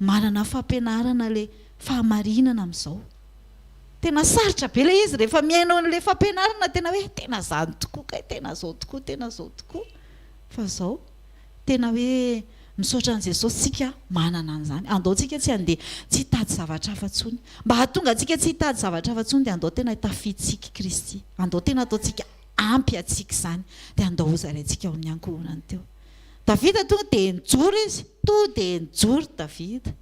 manana fampianarana le fahamarinana amin'izao. Tena sarotra be le izy rehefa miainao an'le fampianarana tena hoe tena zany tokoa kay tena zao tokoa tena zao tokoa. Fa zao tena hoe misaotra an' Jesosy tsika manana an'izany. Andao tsika tsy andeha tsy hitady zavatra hafa ntsony. Mba hahatonga antsika tsy hitady zavatra hafa ntsony dia andao tena hitafiditsika Kristy. Andao tena ataontsika ampy atsika izany dia andao hozarantsika ao amin'ny ankohonany teo. Davida tonga dia nijoro izy, tonga dia nijoro Davida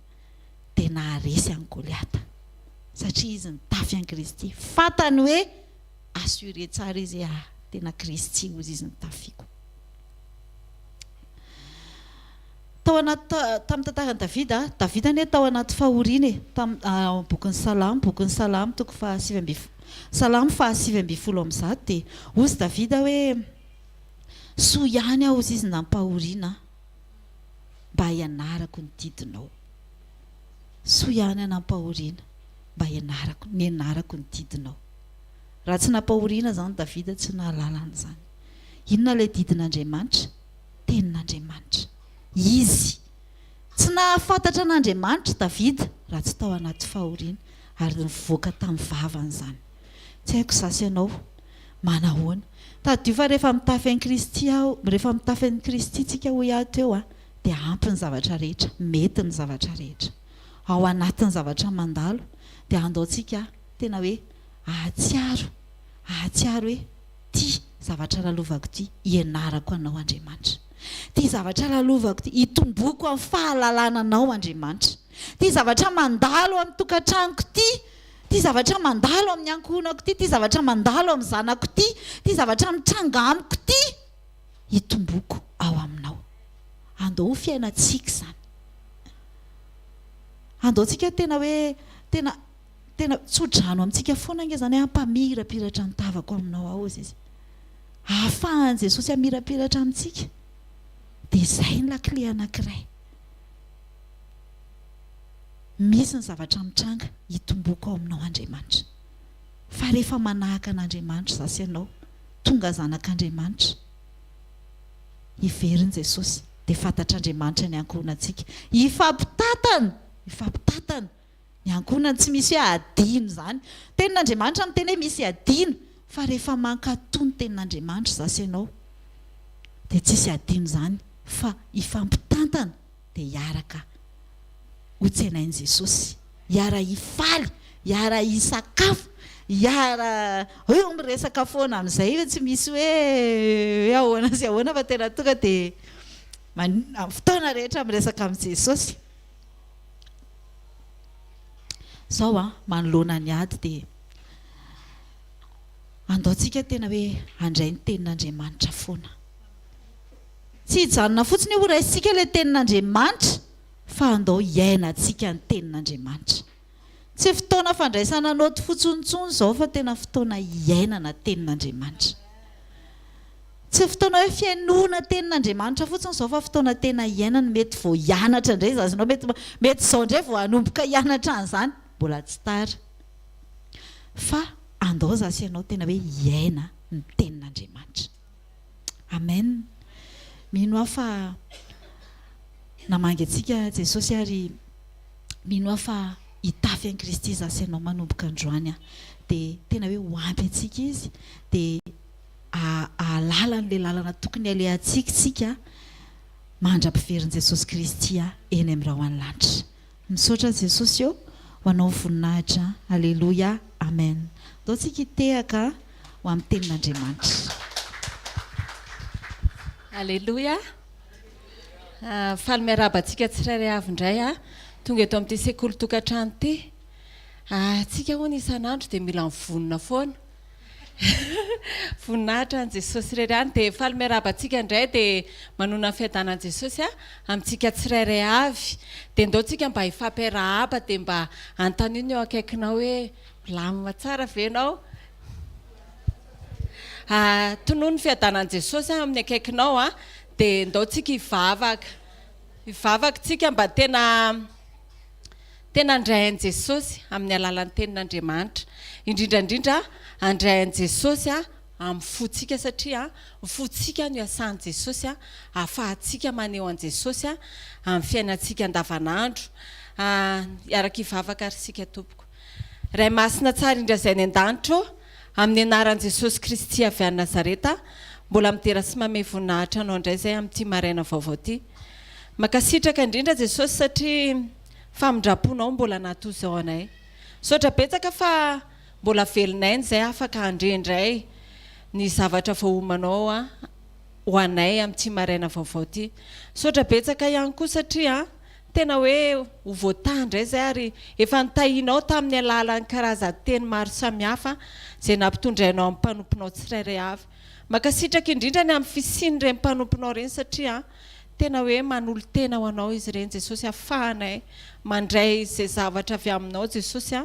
dia naharesy an'i Goliata satria izy nitafy an'i Kristy. Fantany hoe assuré tsara izy tena Kristy hozy izy nitafiko. Tao anaty tamin'ny tantaran'i Davida, Davida anie tao anaty fahoriana bokin'ny Salamo toko Salamo 7:20 dia hozy Davida hoe soa ihany aho hozy izy nampahoriana mba hianarako ny didinao. Soa ihany aho nampahoriana mba hianarako ny didinao. Raha tsy nampahoriana zany Davida tsy nahalala an'izany. Inona ilay didin'Andriamanitra? Tenin'Andriamanitra. Izy tsy nahafantatra an'Andriamanitra Davida raha tsy tao anaty fahoriana ary nivoaka tamin'ny vavany izany. Tsy haiko zasy ianao manahoana. Tadio fa rehefa mitafy an'i Kristy aho, rehefa mitafy an'i Kristy tsika ho ato eo dia ampy ny zavatra rehetra, mety ny zavatra rehetra. Ao anatin'ny zavatra mandalo dia andao tsika tena hoe ahatsiaro hoe ty zavatra lalovako ty hianarako anao Andriamanitra. Ty zavatra lalovako ty hitomboko amin'ny fahalalana anao Andriamanitra. Ty zavatra mandalo amin'ny tokantranoko ty zavatra mandalo amin'ny ankohonako ty zavatra mandalo amin'ny zanako ty zavatra mitranga amiko ty hitomboko ao aminao. Andao fiainantsika izany. Andao tsika tena hoe tena tsodrano amintsika foana nge zany hampamirapiratra ny tavako aminao ao izy. Ahafahan'i Jesosy hamirapiratra amintsika. Dia izay ny lakile anankiray. Misy ny zavatra mitranga hitomboko ao aminao Andriamanitra. Fa rehefa manahaka an'Andriamanitra zasy ianao, tonga zanak'Andriamanitra, hiverin'i Jesosy dia fantatr'Andriamanitra ny ankohonantsika. Ifampitatana ny ankohonany tsy misy hoe adino izany. Tenin'Andriamanitra miteny hoe misy adino, fa rehefa mankatony tenin'Andriamanitra zasy ianao dia tsisy adino izany fa ifampitantana dia hiaraka hotsenain'i Jesosy, hiara hifaly, hiara hisakafo, hiara hoe miresaka foana amin'izay hoe tsy misy hoe ahoana sy ahoana fa tena tonga dia fotoana rehetra miresaka amin'i Jesosy. Zao manoloana ny ady dia andaontsika tena hoe handray ny tenin'Andriamanitra foana. Tsy hijanona fotsiny ho raisitsika ilay tenin'Andriamanitra fa andao hiainantsika ny tenin'Andriamanitra. Tsy fotoana fandraisana noty fotsontsony izao fa tena fotoana hiainana tenin'Andriamanitra. Tsy fotoana hoe fiainona tenin'Andriamanitra fotsiny izao fa fotoana tena hiainana. Mety vao hianatra indray zazinao, mety izao indray vao hanomboka hianatra an'izany, mbola tsy tara. Fa andao zasy ianao tena hoe hiaina ny tenin'Andriamanitra. Amen. Mino aho fa namangy antsika Jesosy ary mino aho fa hitafy an'i Kristy zasy ianao manomboka androany dia tena hoe ho ampy antsika izy dia ahalala n'ilay lalana tokony alehantsika tsika mandra-piverin' Jesosy Kristy eny amin'ny rahoany lanitra. Misaotra Jesosy eo ho anao voninahitra. Alleluia. Amen. Dao tsika hitehaka ho amin'ny tenin'Andriamanitra. Alleluia. Faly miarabantsika tsirairay avy indray tonga eto amin'ity sekoly tokantrano ity. Tsika hono isan'andro dia mila mivonona foana. Voninahitra an' Jesosy irery any dia faly miarabantsika indray dia manona ny fiadanan'i Jesosy amintsika tsirairay avy. Dia ndao tsika mba hifampiarahaba dia mba antaniny eo akaikinao hoe milamina tsara ve ianao. Tonoa ny fiadanan'i Jesosy amin'ny akaikinao dia ndao tsika hivavaka tsika mba tena andray an'i Jesosy amin'ny alalan'ny tenin'Andriamanitra. Indrindrandrindra andray an'i Jesosy amin'ny fotsika satria fotsika no iasan'i Jesosy ahafahantsika maneho an'i Jesosy amin'ny fiainantsika andavanandro. iaraka ivavaka ary sika tompoko ray masina tsara indra zay ny an-danitro amin'ny anaran'i Jesosy Kristy avy any Nazareta mbola mitera sy mame voninahitra anao indray zay amin'ity maraina vaovao ty makasitraka indrindra Jesosy satria famindraponao mbola natozao anay sotra betsaka fa mbola velonay zay afaka andrendray ny zavatra voahomanao ho anay amin'ity maraina vaovao ty sotra betsaka ihany koa satria tena hoe ho voatandray zay ary efa nitahinao tamin'ny alalan'ny karazan-teny maro samihafa zay nampitondrainao amin'ny mpanomponao tsirairay avy makasitraka indrindra ny amin'ny fisiny ireny mpanomponao ireny satria tena hoe manolo tena ho anao izy ireny Jesosy afahanay mandray izay zavatra avy aminao Jesosy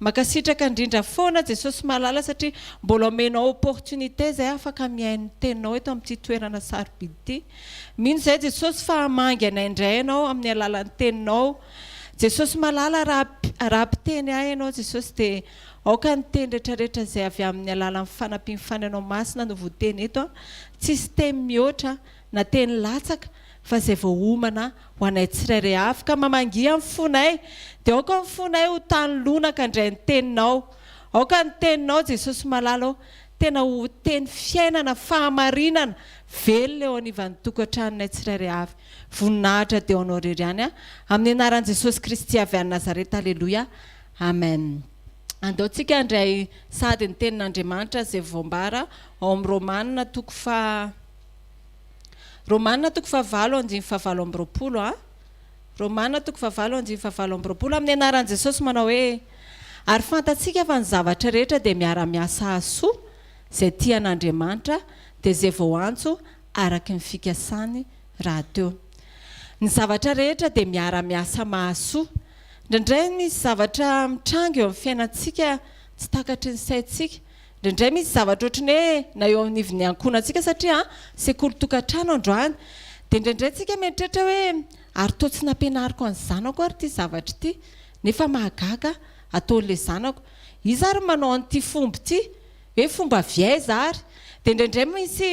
makasitraka indrindra foana Jesosy malala satria mbola omenao opportunité zay afaka miaino teninao eto amin'ity toerana sarobidy ity mino zay Jesosy fa mangy anay indray ianao amin'ny alalan'ny teninao Jesosy malala raha mpiteny ahy ianao Jesosy dia aoka ny teny rehetrarehetra zay avy amin'ny alalan'ny fanampimfananao masina no voateny eto tsisy teny mihoatra na teny latsaka fa zay voahomana ho anay tsirairay avy ka mamangy amin'ny fonay dia aoka ny fonay ho tany lonaka indray ny teninao aoka ny teninao Jesosy malala tena ho teny fiainana fahamarinana velona eo anivany tokantranonay tsirairay avy voninahitra dia anao rery ihany amin'ny anaran'i Jesosy Kristy avy any Nazareta aleloia amen andaontsika indray sady ny tenin'Andriamanitra zay voambara ao amin'ny Romanina toko fa Romanina toko favalo andiny favalo amby roapolo Romanina toko favalo andiny favalo amby roapolo amin'ny anaran'i Jesosy manao hoe ary fantatsika fa ny zavatra rehetra dia miara-miasa hasoa zay tian'Andriamanitra dia zay vao antso araky ny fikasany raha teo ny zavatra rehetra dia miara-miasa mahasoa indraindray misy zavatra mitrango eo amin'ny fiainantsika tsy takatry ny saintsika indraindray misy zavatra ohatrany hoe na eo amin'ivon'ny ankonantsika satria sekoly tokantrano androany dia indraindray tsika mieritreritra hoe ary toa tsy nampianariko any zanako ary ity zavatra ity nefa mahagaga ataon'ilay zanako izy ary manao an'ity fomba ity hoe fomba viaiza ary dia indraindray misy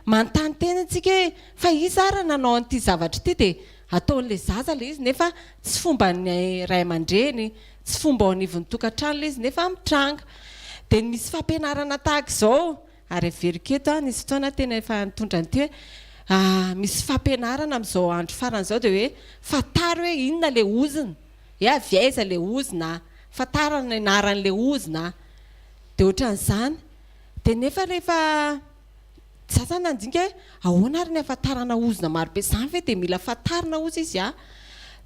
manontany tenantsika hoe fa izy ary nanao an'ity zavatra ity dia ataon'ilay zaza le izy nefa tsy fomba ny ray aman-dreny tsy fomba ao anivon'ny tokantrano le izy nefa mitranga dia misy fampianarana tahaka izao ary averiketo nisy fotoana tena efa nitondra an'ity hoe misy fampianarana amin'izao andro farana izao dia hoe fataro hoe inona le ozina hoe aviaiza le ozina fatarana anaran'le ozina dia ohatran'izany dia nefa rehefa sasany nandinika hoe ahoana ary ny afatarana ozina marobe izany ve dia mila fatarina ozy izy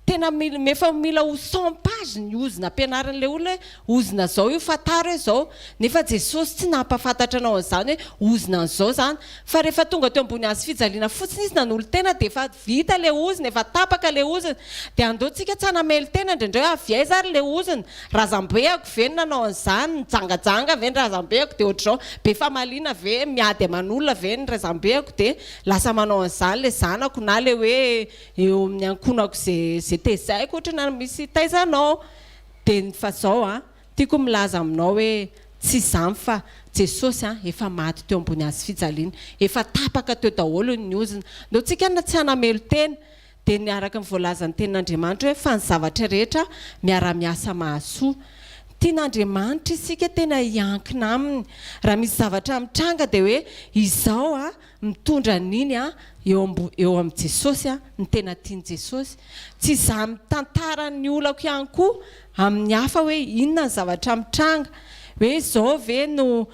tena mefa mila ho 100 page ny ozina ampianaran'ilay olona hoe ozina zao io fataro hoe zao nefa Jesosy tsy nampafantatra anao an'izany hoe ozina an'izao zany fa rehefa tonga teo ambony azy fijaliana fotsiny izy nanolo tena dia efa vita le ozina efa tapaka le ozina dia andaontsika tsy hanamely tena indraindray hoe aviaiza ary le ozina razambeako ve nanao an'izany nijangajanga ve ny razambeako dia ohatr'izao be famaliana ve miady aman'olona ve ny razambeako dia lasa manao an'izany le zanako na le hoe eo amin'ny ankonako zay tezaiko ohatrana misy taizanao dia fa zao tiako milaza aminao hoe tsy izany fa Jesosy efa maty teo ambony azy fijaliana efa tapaka teo daholo ny ozina ndao tsika na tsy hanamelo tena dia niaraka ny voalazan'ny tenin'Andriamanitra hoe fa ny zavatra rehetra miara-miasa mahasoa tian'Andriamanitra isika tena hiankina aminy raha misy zavatra mitranga dia hoe izao mitondra n'iny eo amin'ny Jesosy ny tena tiany Jesosy tsy izaho mitantara ny olako ihany koa amin'ny hafa hoe inona ny zavatra mitranga hoe izao ve no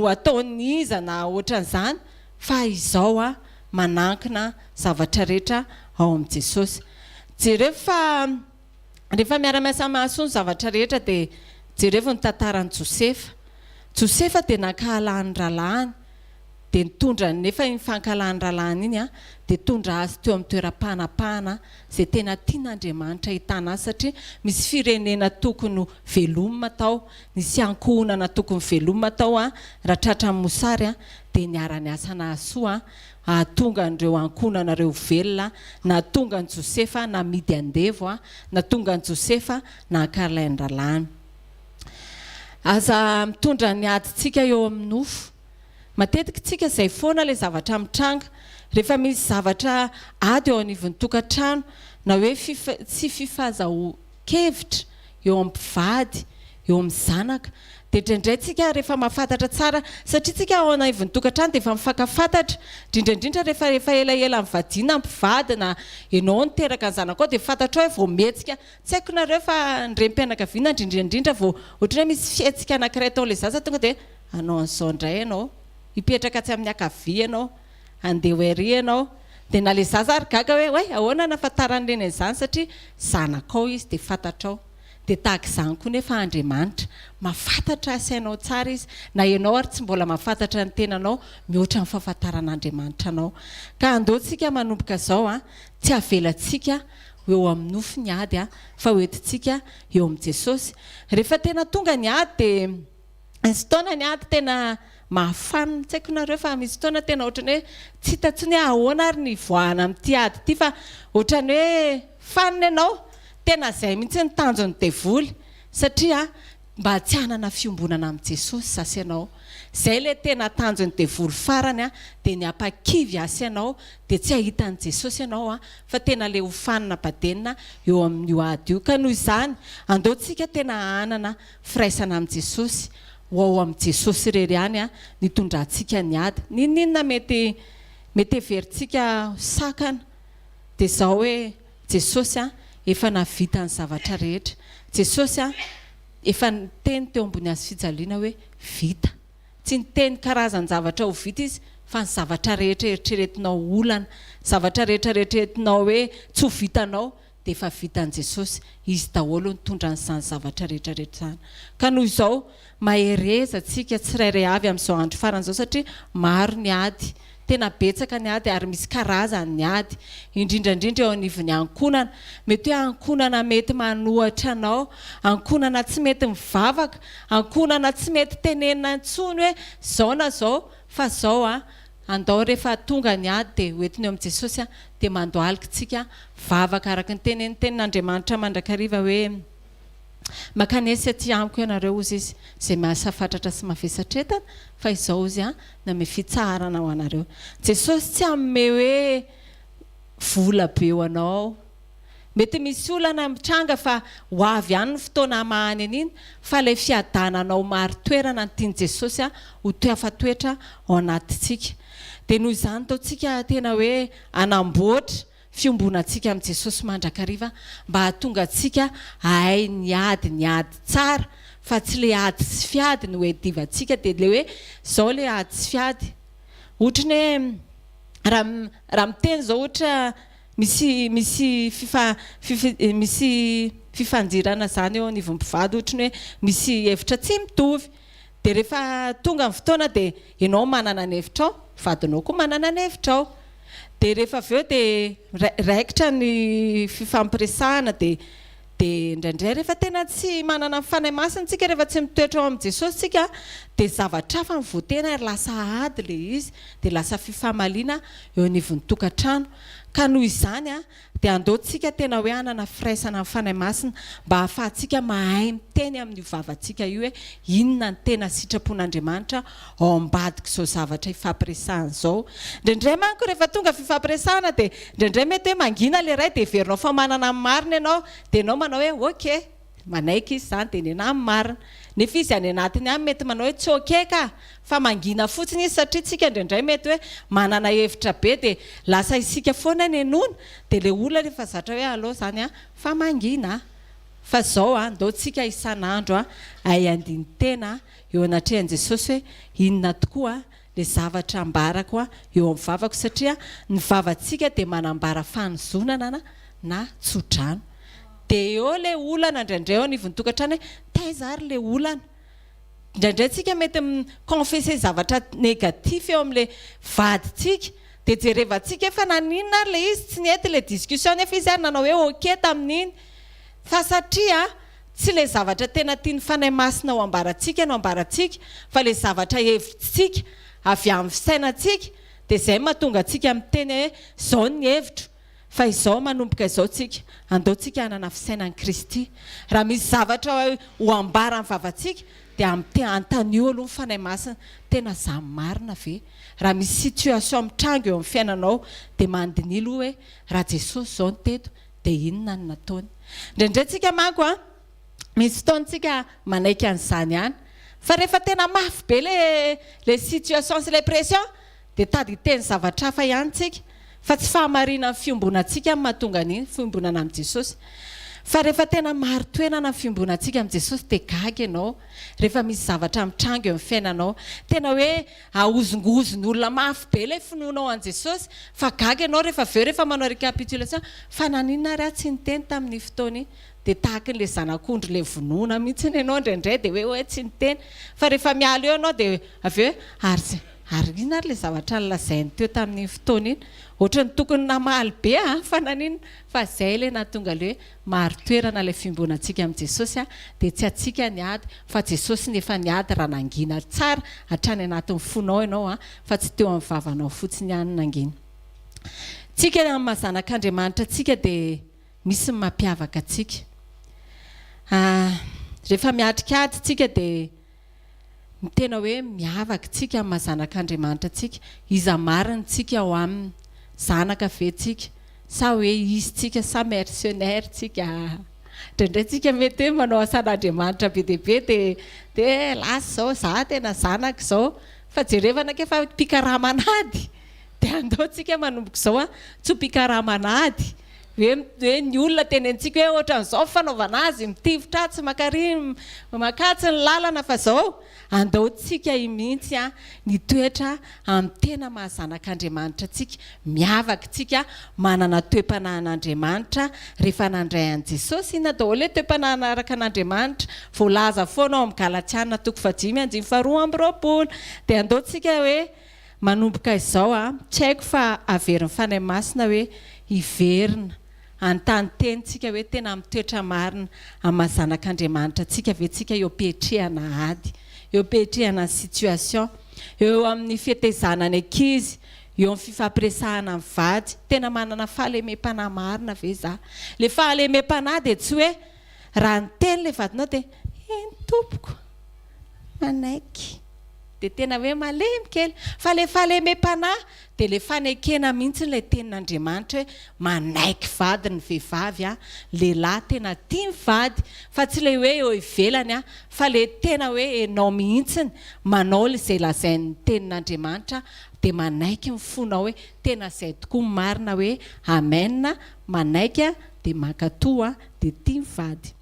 ataon'ny iza na ohatran'izany fa izao manankina zavatra rehetra ao amin'ny Jesosy rehefa miara-miasa mahasoa ny zavatra rehetra dia jereo ny tantaran'i Josefa dia nankahalany ralahany dia nitondra nefa iny fankalany ralahany iny dia tondra azy teo amin'ny toeram-panapahana izay tena tian'Andriamanitra hitana azy satria misy firenena tokony velomina tao nisy ankohonana tokony velomina tao raha tratra amin'ny mosary dia niara-ny asana hasoa tonga an'ireo ankohonanareo velona na tonga ny Josefa na midy andevo na tonga ny Josefa na ankaralainy ralahany aza mitondra ny adintsika eo amin'ny nofo matetika tsika izay foana ilay zavatra mitranga rehefa misy zavatra ady eo anivon'ny tokantrano na hoe tsy fifazao-kevitra eo amin'ny mpivady eo amin'ny zanaka dia indraindray tsika rehefa mahafantatra tsara satria tsika ao anaivon'ny tokantrano dia efa mifankafantatra indrindraindrindra rehefa elaela mivadiana mpivady na ianao niteraka ny zanaka ao dia fantatrao hoe vao mihetsika tsy haiko nareo fa nirem-pianakaviana indrindraindrindra vao ohatran'ny hoe misy fihetsika anankiray tao ilay zaza tonga dia anao an'izao indray ianao hipetraka tsy amin'ny akavia ianao andeha ho ery ianao dia na ilay zaza ary gaga hoe ahoana nafantaran'ireny an'izany satria zanakao izy dia fantatrao dia tahaka izany koa nefa Andriamanitra mahafantatra asainao tsara izy na ianao ary tsy mbola mahafantatra ny tenanao mihoatra ny fahafantaran'Andriamanitra anao ka andeontsika manomboka izao tsy avelantsika eo amin'ny nofo ny ady fa hoentintsika eo amin'ny Jesosy rehefa tena tonga ny ady dia misy fotoana ny ady tena mahafanina tsy haiko nareo fa misy fotoana tena ohatrany hoe tsy hitantsony hoe ahoana ary ny voahana amin'ity ady ity fa ohatrany hoe fanina ianao tena izay mihitsy ny tanjon'ny devoly satria mba tsy hanana fiombonana amin'ny Jesosy sasy ianao izay ilay tena tanjon'ny devoly farany dia ny ampakivy asy ianao dia tsy hahitan'i Jesosy ianao fa tena ilay ho fanina badenina eo amin'io ady io ka noho izany andeontsika tena hanana firaisana amin'ny Jesosy ho ao amin'ny Jesosy irery ihany nitondrantsika ny ady ninona mety heverintsika sakana dia izao hoe Jesosy efa navita ny zavatra rehetra Jesosy efa niteny teo ambony hazo fijaliana hoe vita tsy niteny karazany zavatra ho vita izy fa ny zavatra rehetra eritreretinao olana zavatra rehetra eritreretinao hoe tsy ho vitanao dia efa vitan'i Jesosy izy daholo nitondra n'izany zavatra rehetrarehetra izany ka noho izao maherezantsika tsirairay avy amin'izao andro faran'izao satria maro ny ady tena betsaka ny ady ary misy karazany ny ady indrindraindrindra eo anivon'ny ankonana mety hoe ankonana mety manohatra anao ankonana tsy mety mivavaka ankonana tsy mety tenenina intsony hoe zao na zao fa zao andao rehefa tonga ny ady dia hoentiny eo amin'ny Jesosy dia mandoalika tsika vavaka araka ny tenin'Andriamanitra mandrakariva hoe makanesy aty amiko ianareo ozy izy izay mahasafatratra sy mavesatra entana fa izao izy name fitsarana ho anareo Jesosy tsy amme hoe vola be ho anao mety misy olana mitranga fa ho avy ihany ny fotoana mahany an'iny fa ilay fiadananao maro toerana ny tiany Jesosy ho toefa-toetra ao anatintsika dia noho izany taontsika tena hoe anamboatra fiombonantsika amin'ny Jesosy mandrakariva mba hahatonga antsika ahay ny ady tsara fa tsy le ady tsy fiady no hoe divantsika dia le hoe zao le ady tsy fiady ohatrany hoe raha miteny zao ohatra misy fifanjirana zany eo anivon'ny-mpivady ohatrany hoe misy hevitra tsy mitovy dia rehefa tonga ny fotoana dia ianao manana ny hevitrao vadinao koa manana ny hevitrao dia rehefa avy eo dia raikitra ny fifampiresahana dia indraindray rehefa tena tsy manana fanahy masina tsika rehefa tsy mitoetra ao amin'ny Jesosy tsika dia zavatra hafa mivoatena lasa ady le izy dia lasa fifamaliana eo anivon'ny tokantrano ka noho izany dia andeontsika tena hoe hanana firaisana amin'ny fanahy masina mba hahafahantsika mahay miteny amin'ny vavantsika io hoe inona ny tena sitrapon'Andriamanitra ao ambadika izao zavatra ifampiresahana izao indraindray manko rehefa tonga fifampiresahana dia indraindray mety hoe mangina le ray dia heverinao fa manana ny marina ianao dia ianao manao hoe ok manaiky izy izany dia ny anahy ny marina nefa izy any anatiny any mety manao hoe tsy ok ka fa mangina fotsiny izy satria tsika indraindray mety hoe manana hevitra be dia lasa isika foana ny anona dia le olona rehefa zatra hoe allo zany fa mangina fa zao andeontsika isan'andro ay andiny tena eo anatrehan'i Jesosy hoe inona tokoa le zavatra ambarako eo amin'ny vavako satria ny vavantsika dia manambara fanozonana na tsodrano dia eo le olana indraindray eo anivon'ny tokantrano hoe taiza ary le olana indraindray tsika mety miconfesse zavatra négatif eo amin'le vadintsika dia jerevantsika efa naninona ary le izy tsy nety le discussion nefa izy ary nanao hoe ok tamin'iny fa satria tsy le zavatra tena tiany fanahy masina ho ambarantsika no ambarantsika fa le zavatra hevitsika avy amin'ny fisainantsika dia izay mahatonga antsika miteny hoe zao ny hevitro fa izao manomboka izao tsika andeontsika hanana fisainan'i Kristy raha misy zavatra ho ambarany vavantsika dia antanio aloha ny fanahy masina tena zany marina ve raha misy situation mitrango eo amin'ny fiainanao dia mandinilo hoe raha Jesosy zao ny teto dia inona no nataony. Indraindray tsika manko a misy fotoantsika manaiky an'izany ihany fa rehefa tena mafy be le situation sy le pression dia tady teny zavatra hafa ihany tsika fa tsy fahamarinana fiombonantsika amin'ny mahatonga an'iny fiombonana amin'i Jesosy. Fa rehefa tena mari-toenana fiombonantsika amin'i Jesosy dia gaga ianao rehefa misy zavatra mitrango eo amin'ny fiainanao, tena hoe ahozongozon'olona mafy be ilay finoanao an' Jesosy, fa gaga ianao rehefa manao récapitulation fa naninona ary tsy niteny tamin'ny fotoany, dia tahaka n'ilay zanak'ondry ilay vonoana mihitsy ianao indraindray dia hoe tsy niteny, fa rehefa miala eo ianao dia avy eo ary ina ary ilay zavatra nolazainy teo tamin'ny fotoana iny, ohatra ny tokony namaly be fa nanino, fa izay ilay nahatonga ilay mari-toerana ilay fiombonantsika amin'i Jesosy dia tsy atsika niady fa Jesosy nefa niady raha nangina tsara hatrany anatin'ny fonao ianao fa tsy teo amin'ny vavanao fotsiny ihany nangina. Tsika amin'ny mahazanak'Andriamanitra tsika dia misy mampiavaka atsika. Rehefa miatrikady tsika dia tena hoe miavaka tsika amin'ny mahazanak'Andriamanitra tsika, iza marina tsika ao aminy, zanaka ve tsika sa hoe izy tsika sa mercenaire tsika. Indraindray tsika mety hoe manao asan'Andriamanitra be dia be dia lasa zao za tena zanaka izao, fa jerevana ke fa mpikaramanady dia andaontsika manomboka izao tsy mpikaramanady hoe ny olona tenentsika hoe ohatran'izao fanaovana azy mitivitra tsy makatsy ny lalana, fa izao andaontsika mihitsy ny toetra amin'ny tena mahazanak'Andriamanitra tsika, miavaka tsika manana toe-panahin'Andriamanitra rehefa nandray an' Jesosy. Inona daholo hoe toe-panahy araka an'Andriamanitra voalaza foana ao amin'ny Galatiana 5:2-2 dia andaontsika hoe manomboka izao tsy haiko fa averin'ny fanahy masina hoe hiverina antany tenitsika hoe tena mitoetra marina amin'ny mahazanak'Andriamanitra tsika ve tsika eo petrehana ady, eo petrehana situation, eo amin'ny fitaizana ny ankizy, eo amin'ny fifampiresahana amin'ny vady, tena manana fahalemem-panahy marina ve za? Le fahalemem-panahy dia tsy hoe raha niteny le vadinao dia eny tompoko manaiky dia tena hoe malemy kely, fa le fahalemem-panahy dia le fanekena mihitsy ilay tenin'Andriamanitra hoe manaiky vady ny vehivavy lehilahy tena tia mivady, fa tsy le hoe eo ivelany fa le tena hoe enao mihitsy manao izay lazain'ny tenin'Andriamanitra dia manaiky ny fonao hoe tena izay tokoa marina hoe amen, manaiky dia mankatoa dia tia mivady.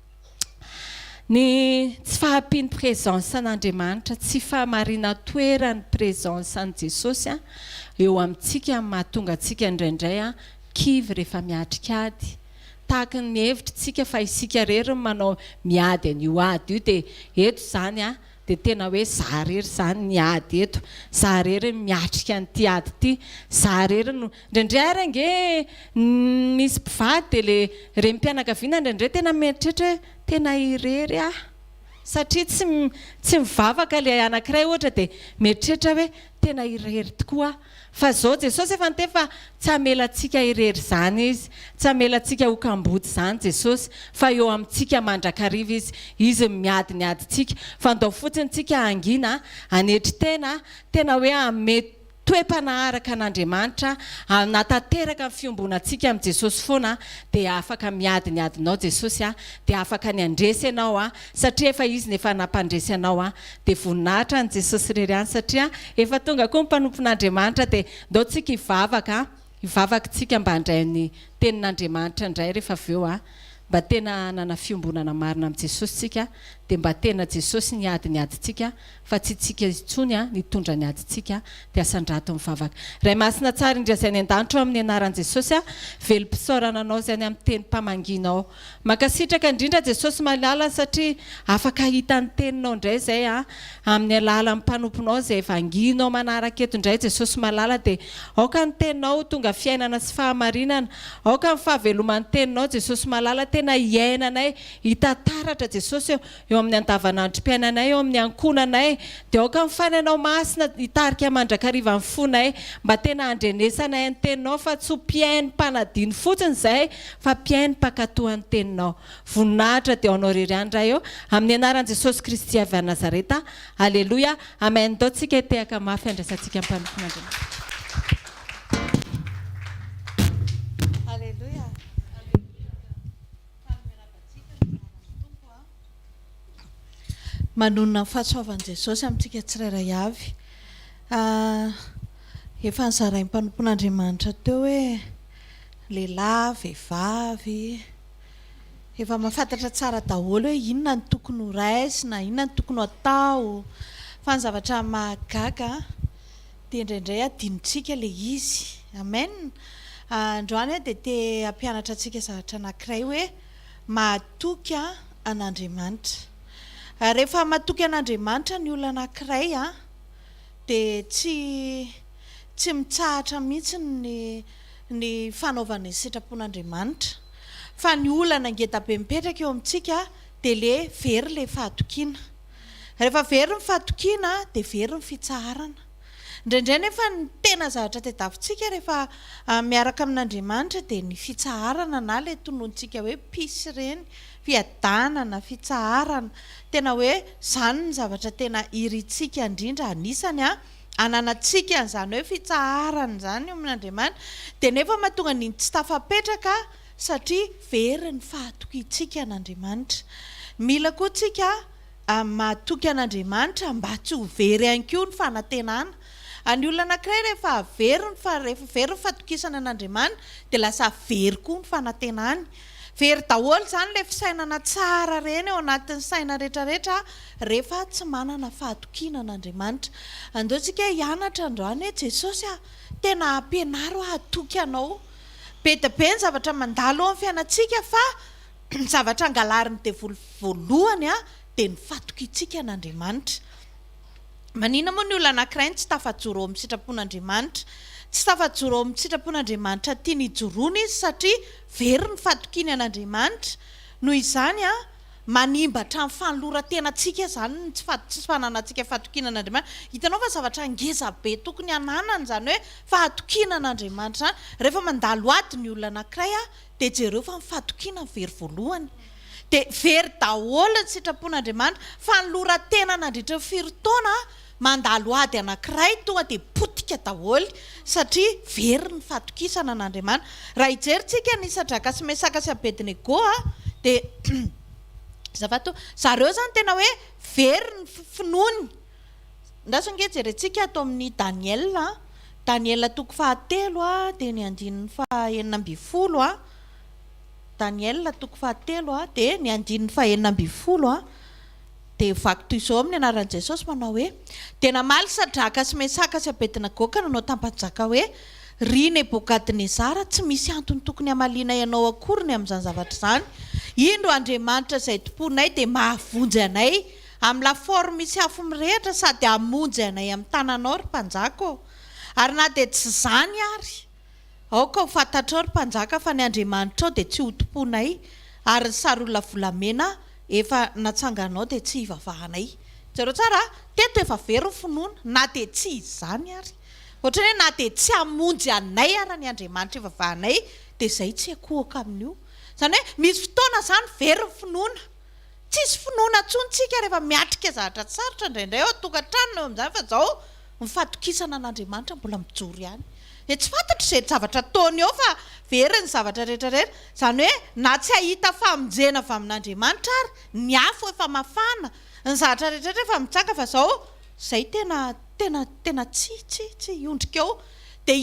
Ny tsy fahampiany présence an'Andriamanitra, tsy fahamarina toerany présence an' Jesosy eo amintsika mahatonga antsika indraindray kivy rehefa miatrikady, tahaka ny hevitra tsika fa isika rery manao miady an'io ady io dia eto izany dia tena hoe za rery izany niady eto, za rery miatrika an'ity ady ity, za rery no indraindray ary ange misy mpivady dia le renimpianakaviana indraindray tena mieritreritra hoe tena irery satria tsy mivavaka le anankiray ohatra dia mieritreritra hoe tena irery tokoa, fa zao Jesosy efa niteny fa tsy hamelantsika irery izany izy, tsy hamelantsika hokamboty izany Jesosy, fa eo amintsika mandrakariva izy miady ny adintsika, fa andao fotsiny tsika angina anetri-tena tena hoe amety toe-panahy araka an'Andriamanitra, natateraka ny fiombonantsika amin'i Jesosy foana dia afaka miady ny adinao Jesosy dia afaka ny andresy ianao satria efa izy nefa nampandresy ianao dia voninahitra ny Jesosy rery any, satria efa tonga koa ny mpanompon'Andriamanitra dia ndao tsika hivavaka tsika mba handray ny tenin'Andriamanitra indray rehefa avy eo mba tena nana fiombonana marina amin'i Jesosy tsika dia mba tena Jesosy niady ny adintsika fa tsy tsika intsony nitondra ny adintsika dia asandrato mivavaka. Ray masina tsara indriazainy an-danitra amin'ny anaran'i Jesosy velom-pisaorana anao zany amin'ny teny mpamanginao, makasitraka indrindra Jesosy malala satria afaka hita ny teninao indray zay amin'ny alalan'ny mpanomponao zay vanginao manaraka eto indray Jesosy malala dia aoka ny teninao tonga fiainana sy fahamarinana, aoka ny fahaveloman'ny teninao Jesosy malala tena hiainanay hitataratra Jesosy eo amin'ny andavanandrom-piainanay, eo amin'ny ankonanay, dia aoka ny fananao masina hitarika mandrakariva ny fonay mba tena handrenesanay ny teninao fa tsy ho mpiainy mpanadiny fotsiny izay fa mpiainy mpankatohan'ny teninao. Voninahitra dia anao rery any raha eo amin'ny anaran'i Jesosy Kristy avy a Nazareta. Aleloia, amen. Dao tsika hitehaka mafy andraisantsika mpanompon'Andriamanitra. Aleluia. manonona fahasoavan'i Jesosy amintsika tsirairay avy. Efa nizarain'ny mpanompon'Andriamanitra teo hoe lehilahy, vehivavy efa mahafantatra tsara daholo hoe inona ny tokony ho raisina, inona ny tokony ho atao. Fa ny zavatra mahagaga dia indraindray adinontsika ilay izy. Amen. Androany dia te hampianatra antsika zavatra anankiray hoe mahatoky an'Andriamanitra. Rehefa mahatoky an'Andriamanitra ny olona anankiray dia tsy mitsahatra mihitsy ny fanaovana ny sitrapon'Andriamanitra. Fa ny olana ngeda be mipetraka eo amintsika dia ilay very ilay fahatokiana. Rehefa very ny fahatokiana dia very ny fitsaharana. Indraindray nefa ny tena zavatra tadiavintsika rehefa miaraka amin'Andriamanitra dia ny fitsaharana na ilay tonontsika hoe pisy ireny, fiadanana, fitsaharana. Tena hoe izany ny zavatra tena irintsika indrindra anisany ananantsika an'izany hoe fitsaharana izany eo amin'Andriamanitra. Dia nefa mahatonga ny tsy tafapetraka satria very ny fahatokintsika an'Andriamanitra. Mila koa tsika mahatoky an'Andriamanitra mba tsy ho very ihany koa ny fanantenana. Ny olona anankiray rehefa very ny fahatokisana an'Andriamanitra dia lasa very koa ny fanantenany. Very daholo izany ilay fisainana tsara ireny ao anatin'ny saina rehetrarehetra rehefa tsy manana fahatokiana an'Andriamanitra. Andeontsika hianatra androany hoe Jesosy tena ampianaro hatoky anao. Be dia be ny zavatra mandalo ao amin'ny fiainantsika fa ny zavatra angalariny dia voalohany dia ny fahatokintsika an'Andriamanitra. Manina moa ny olona anankiray tsy tafajoro amin'ny sitrapon'Andriamanitra. Tsy tafajoro amin'ny sitrapon'Andriamanitra tiany hijoroana izy satria very ny fahatokiana an'Andriamanitra. Noho izany manimbatra amin'ny fanoloran-tenantsika izany ny tsy fananantsika fahatokiana an'Andriamanitra. Hitanao fa zavatra ngeza be tokony hananana izany hoe fahatokiana an'Andriamanitra izany. Rehefa mandalo ady ny olona anankiray dia jereo fa ny fahatokiana ny very voalohany. Dia very daholo ny sitrapon'Andriamanitra fa ny loran-tena nandritra ny firy-taona mandalo ady anankiray tonga dia potika daholo satria very ny fahatokisana an'Andriamanitra. Raha hijerintsika ny Sadraka sy Mesaka sy Abednego dia zareo zany tena hoe very ny finoany. Ndasonge jerentsika atao amin'ny Daniel toko 7 dia ny 9:40 Daniel toko 7 dia ny 9:40 dia vaky toy izao amin'ny anaran'i Jesosy manao hoe dia namaly Sadraka sy Mesaka sy Abednego ka nanao tambanjaka hoe ry Nebokadnezara tsy misy antony tokony hamaliana ianao akory ny amin'izany zavatra izany. Indro Andriamanitra izay tomponay dia mahavonjy anay amin'ny lafaoro misy afo mirehatra sady hamonjy anay amin'ny tananao ry mpanjaka. Ary na dia tsy izany ary aoka ho fantatrao ry mpanjaka fa ny Andriamanitra ao dia tsy ho tomponay ary ny sarolona volamena efa natsanganao dia tsy hivavahanay. Jereo tsara teto efa very ny finoana na dia tsy izany ary. Ohatra hoe na dia tsy hamonjy anay ary ny Andriamanitra hivavahanay dia izay tsy akohaka amin'io. Izany hoe misy fotoana izany very ny finoana. Tsisy finoana tsontsika rehefa miatrika zavatra tsarotra indraindray ao tokantrano amin'izany fa izao ny fahatokisana an'Andriamanitra mbola mijoro ihany. Dia tsy fantatra izay zavatra ataony ao fa very ny zavatra rehetrarehetra. Izany hoe na tsy hahita famonjena avy amin'Andriamanitra ary ny afo efa mafana, ny zavatra rehetrarehetra efa mitsanga fa izao izay tena tsy iondrika ao. Dia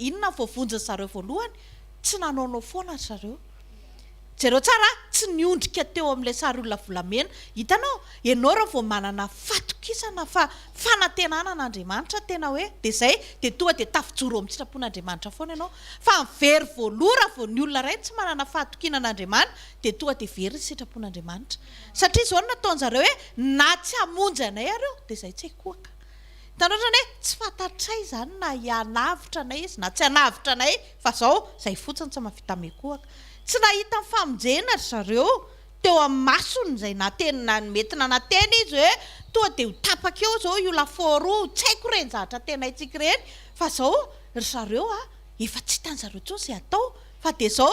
inona voavonjy zareo voalohany? Tsy nanaonao foana zareo. Jereo tsara tsy niondrika teo amin'ilay sarolona volamena. Hitanao ianao raha vao manana fahatokisana fa fanantenana an'Andriamanitra tena hoe dia izay dia tonga dia tafijoro amin'ny sitrapon'Andriamanitra foana ianao. Fa ny very voalohany vao ny olona iray tsy manana fahatokiana an'Andriamanitra dia tonga dia very ny sitrapon'Andriamanitra. Satria izao nataony zareo hoe na tsy hamonjy anay areo dia izay tsy akohaka. Hitanao ohatrany hoe tsy fantatray izany na hianavitra anay izy na tsy hanavitra anay fa izao izay fotsiny tsy mahavita mekohaka. Tsy nahita ny famonjena zareo teo amin'ny masony izay mety nanantena izy hoe tonga dia ho tapaka eo izao io lafaoro tsy haiko ireny zavatra tena haitsika ireny fa izao zareo efa tsy hitan'ny zareo intsony izay atao fa dia izao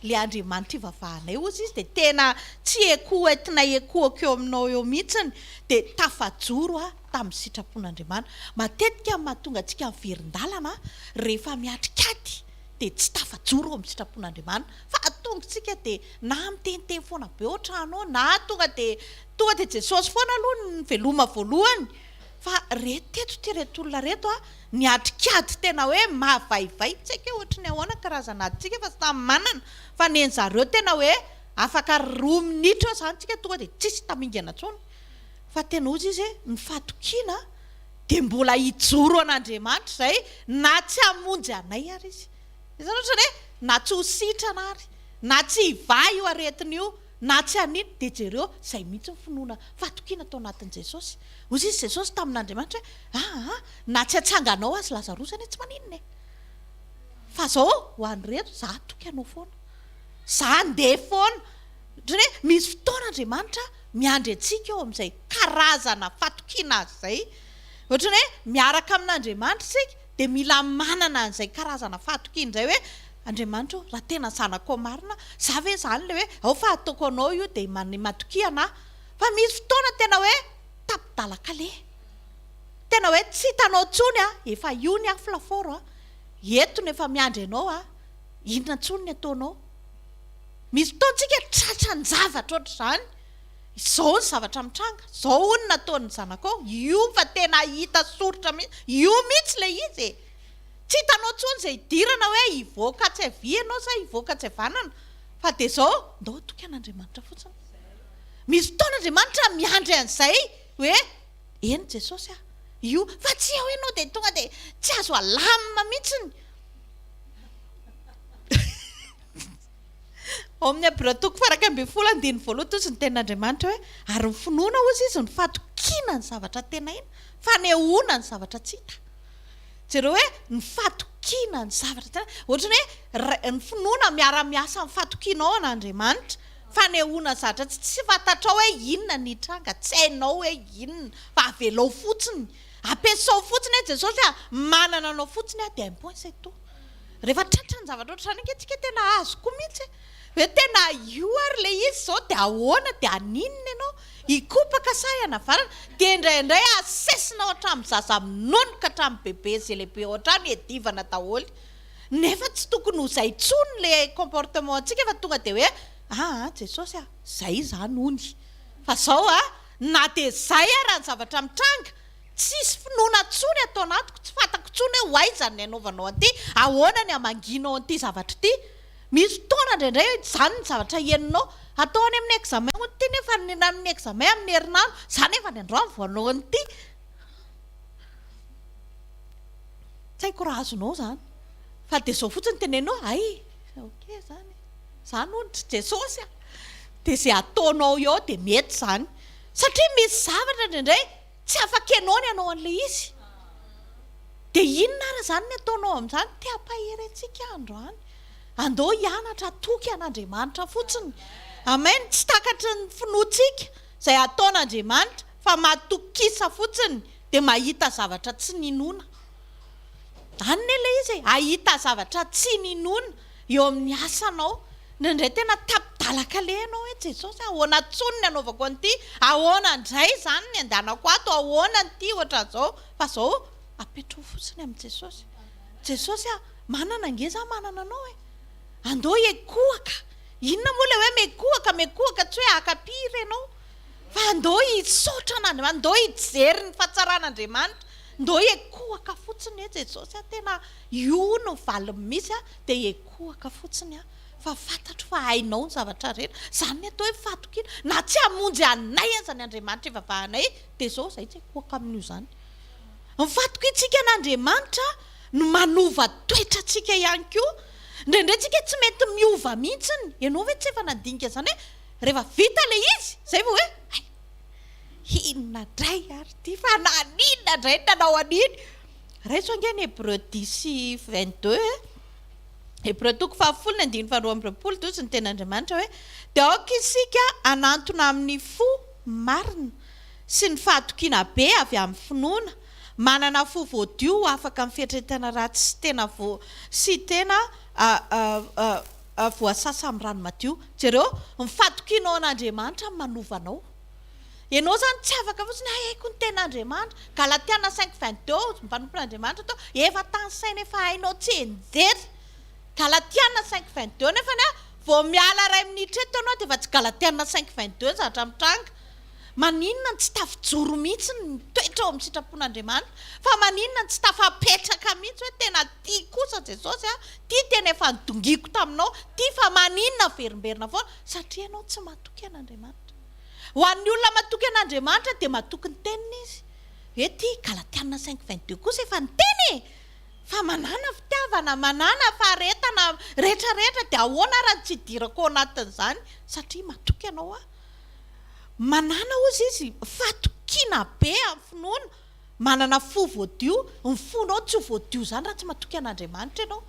ilay Andriamanitra hivavahanay ozy izy dia tena tsy entinay ekohaka eo aminao eo mihitsiny dia tafajoro tamin'ny sitrapon'Andriamanitra. Matetika mahatonga antsika miverin-dalana rehefa miatrikady dia tsy tafajoro amin'ny sitrapon'andriamanitra fa atongatsika dia na miteniteny foana be ohatrano na tonga dia Jesosy foana aloha ny veloma voalohany fa reto reto olona reto ny atrikady tena hoe mahavaivay tsy haiko ohatra ny ahoana karazana adytsika fa samy manana fa neny zareo tena hoe afaka 2 minitra eo zany tsika tonga dia tsisy tamingana intsony fa tena ozy izy ny fatokiana dia mbola hijoro an'Andriamanitra izay na tsy hamonjy anay ary izy izany ohatra hoe na tsy ho sitrana ary na tsy hivay io aretiny io na tsy hanino dia jereo izay mihitsy ny finoana fatokiana tao anatin'i Jesosy ozy izy Jesosy tamin'Andriamanitra hoe na tsy hatsanganao azy Lazarosy tsy maninona fa zao ho an'reto za atoky anao foana za ndeha foana hoe misy fotoan'Andriamanitra miandry antsika eo amin'izay karazana fatokiana azy izay ohatra hoe miaraka amin'Andriamanitra isika dia mila manana an'izay karazana fatokiana izay hoe Andriamanitra raha tena zanako marina za ve zany le hoe ao fa ataoko anao io dia matokiana fa misy fotoana tena hoe tapidalaka le tena hoe tsy hitanao tsony efa io ny aflaforo etony efa miandry anao inona tsony ny ataonao misy fotoantsika tratra ny zavatra oatra izany izao ny zavatra mitranga izao ony nataon'ny zanako io fa tena hita soritra io mihitsy le izy tsy hitanao tsony izay idirana hoe hivoaka tsy avianao sa hivoaka tsy avanana fa dia izao ndao toky an'Andriamanitra fotsiny misy fotoan'Andriamanitra miandry an'izay hoe eny Jesosy io fa tsy ao ianao dia tonga dia tsy azo alamina mihitsiny ao amin'ny Hébreux 4:1 toy ny tenin'Andriamanitra hoe ary ny finoana ozy izy ny fatokiana ny zavatra tena ina fanehoana ny zavatra tsy hita jereo hoe ny fatokiana ny zavatra tena ohatra ny finoana miara-miasa ny fatokianao an'Andriamanitra fanehoana ny zavatra tsy fantatrao hoe inona ny tranga tsy hainao hoe inona fa avelao fotsiny ampiasao fotsiny Jesosy manana anao fotsiny dia un-point c'est tout rehefa tratra ny zavatra ohatrany antsika tena azoko mihitsy hoe tena io ary le izy zao dia ahoana dia aninona ianao hikopaka sa hanavarana dia indraindray asesina hatramin'ny zaza minonoka hatramin'ny bebe zay lehibe ohatrany edivana daholo nefa tsy tokony ho izay tsony le comportement antsika fa tonga dia hoe Jesosy zay zany ony fa zao na dia zay raha ny zavatra mitranga tsisy finoana tsony atao anatiko tsy fantako tsony hoe hoaizany ny anaovanao an'ity ahoana ny amanginao an'ity zavatra ity misy fotoana indraindray zany ny zavatra heninao atao any amin'ny examen an'ity nefa amin'ny examen amin'ny herinandro za nefa ny androany voanao an'ity tsy haiko raha azonao zany fa dia zao fotsiny tenenao ok zany onitra Jesosy dia izay ataonao eo dia mety zany satria misy zavatra indraindray tsy afaka ianao ny anao an'ilay izy dia inona ara zany ny ataonao amin'izany te hampahery antsika androany andao hianatra toky an'Andriamanitra fotsiny amen tsy takatry ny finoantsika izay ataon'Andriamanitra fa matokisa fotsiny dia mahita zavatra tsy ninoana any ilay izy ahita zavatra tsy ninoana eo amin'ny asanao nandray tena tapidalaka le ianao hoe Jesosy ahoana tsony ny anaovako an'ity ahoana indray zany ny andehanako ato ahoana n'ity ohatra zao fa zao apetrao fotsiny amin'i Jesosy manana ngeza manana anao andao ekoaka inona moa le hoe mekoaka tsy hoe akapiry ianao fa andao hisaotra an'Andriamanitra andao hijery ny fahatsaraan'Andriamanitra andao ekoaka fotsiny Jesosy tena io no valiny misy dia ekoaka fotsiny fa fantatro fa hainao ny zavatra rehetra zany ny atao hoe fatokiana na tsy hamonjy anay aza ny Andriamanitra ivavahanay dia zao zay tsy ekoaka amin'io zany ny fatokiantsika an'Andriamanitra no manova toetra tsika ihany koa indraindray tsika tsy mety miova mihitsiny ianao hoe tsy efa nandinika zany hoe rehefa vita le izy zay vo hoe inona dray ary ty fa naninona dray nanao aniny raiso angeny Hébreux 10:22 Hébreux 10:2 toy ny tenin'Andriamanitra hoe dia aoka isika anantona amin'ny fo marina sy ny fahatokiana be avy amin'ny finoana manana fo voadio afaka mifetretana ratsy sy tena voasasa amin'ny rano madio jereo mifatokianao an'Andriamanitra manovanao ianao zany tsy afaka fotsiny haiko ny ten'Andriamanitra Galatiana 5:22 mimpanompon'Andriamanitra tao efa tany saina efa hainao tsy enjery Galatiana 5:22 nefa ny vao miala ray minitra eto ianao dia efa tsy Galatiana 5:22 zatra mitranga. Maninona tsy tafijoro mihitsy ny toetra ao amin'ny sitrapon'Andriamanitra, fa maninona tsy tafapetraka mihitsy hoe tena tia kosa Jesosy tia tena efa nodongiko taminao, tia fa maninona verimberina foana satria ianao tsy matoky an'Andriamanitra. Ho an'ny olona matoky an'Andriamanitra dia matoky ny teniny izy. Hoe tia Galatiana 5:22 kosa efa ny teny fa manana fitiavana, manana faharetana rehetrarehetra dia ahoana raha tsy hidirako ao anatin'izany satria matoky ianao manana ozy izy fatokiana be amin'ny finoana, manana fo voadio, ny fonao tsy ho voadio zany raha tsy matoky an'Andriamanitra ianao.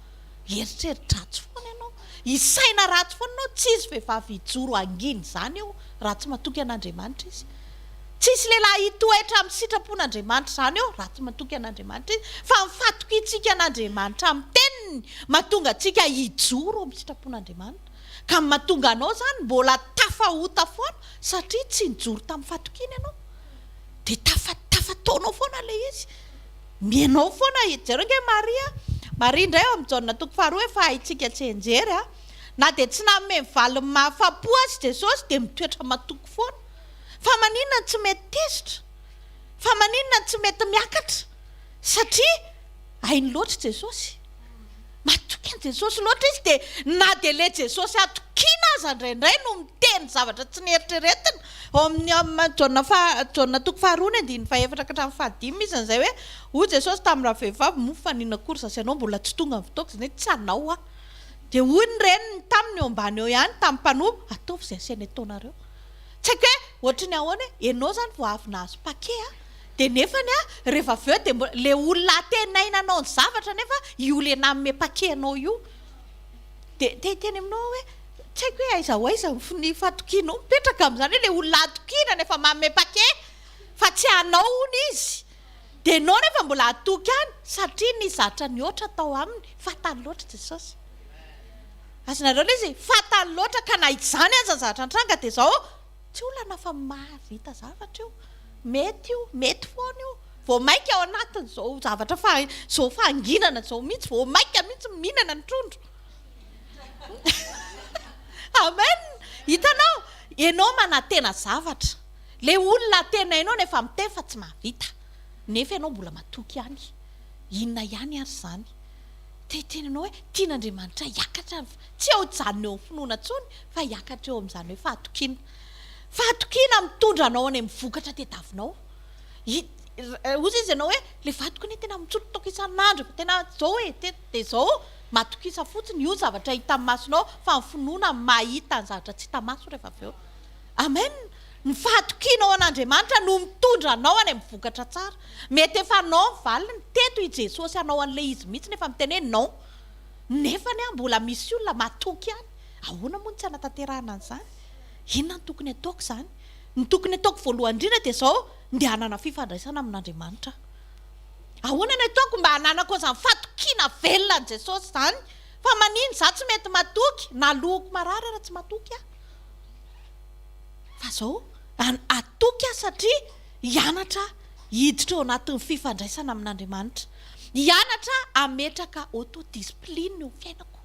Eritreritra ratsy foana ianao, isaina ratsy foana ianao, tsy izy vehivavy hijoro anginy zany eo raha tsy matoky an'Andriamanitra izy. Tsisy lehilahy hitoetra amin'ny sitrapon'Andriamanitra zany eo raha tsy matoky an'Andriamanitra izy, fa mifatoky tsika an'Andriamanitra amin'ny teniny mahatonga tsika hijoro amin'ny sitrapon'Andriamanitra. Ka mahatonga anao zany mbola tafahota foana satria tsy nijoro tamin'ny fatokiana ianao, dia tafataonao foana ilay izy, mianao foana. Jereo nge Maria indray eo amin'ny Jaona 2:2 efa haitsika tsy enjery na dia tsy nanome valiny mahafapo azy Jesosy dia mitoetra matoky foana. Fa maninona tsy mety tezitra, fa maninona tsy mety miakatra satria hainy loatra Jesosy, matoky an Jesosy loatra izy, dia na dia le Jesosy atokiana aza indraindray no miteny zavatra tsy nieritreretina. Ao amin'ny Jaona 2:2-5 izy an'izay hoe hoy Jesosy tamin'ny vehivavy moa fa nina kory zasy ianao mbola tsy tonga amin'ny fotoako zany tsy anao dia hoy ny reniny taminy eo ambany eo ihany tamin'ny mpanobo ataovy izay asainy ataonareo. Tsy haiko hoe ohatry ny ahoana ianao zany vao avy nahazo paquet dia nefany rehefa avy eo dia le olona atenainanao ny zavatra nefa io le nanome paquet anao io dia teny aminao hoe tsy haiko hoe aiza ny fatokianao mipetraka amin'izany hoe le olona atokiana nefa manome paquet fa tsy anao hony izy, dia ianao nefa mbola atoky any satria ny zatra ny oatra tao aminy fatany loatra Jesosy. Azonareo le izy fatany loatra ka na izany aza zavatra antranga dia zao tsy olana fa mahavita zavatra io, mety foana io, vao maika ao anatiny zao zavatra zao fahanginana zao mihitsy, vao maika mihitsy mihinana ny trondro. Amen. Hitanao, ianao manantena zavatra, le olona tenainao nefa miteny fa tsy mahavita, nefa ianao mbola matoky ihany. Inona ihany ary zany? Tenenao hoe tian'Andriamanitra hiakatra, tsy ao janona eo amin'ny finoana tsony fa hiakatra eo amin'izany hoe fahatokiana mitondra anao any amin'ny vokatra tediavinao. Ozy izy ianao hoe le vatokiny tena mitsototoka isan'andro, tena zao dia zao matokisa fotsiny io zavatra hita amin'ny masonao, fa ny finoana mahita ny zavatra tsy hita maso rehefa avy eo. Amen. Ny fahatokianao an'Andriamanitra no mitondra anao any amin'ny vokatra tsara. Mety efa anao valiny teto i Jesosy anao an'ilay izy mihitsy nefa miteny hoe non, nefany mbola misy olona matoky any. Ahoana moa tsy anatanterahana an'izany? Inona ny tokony ataoko izany? Ny tokony ataoko voalohany indrindra dia izao hanana fifandraisana amin'Andriamanitra. Ahoana ny ataoko mba hananako izany fatokiana velona an' Jesosy izany? Fa manino za tsy mety matoky, na lohako marary raha tsy matoky fa zao atoky satria hianatra hiditra ao anatin'ny fifandraisana amin'Andriamanitra, hianatra ametraka autodiscipline eo fiainako,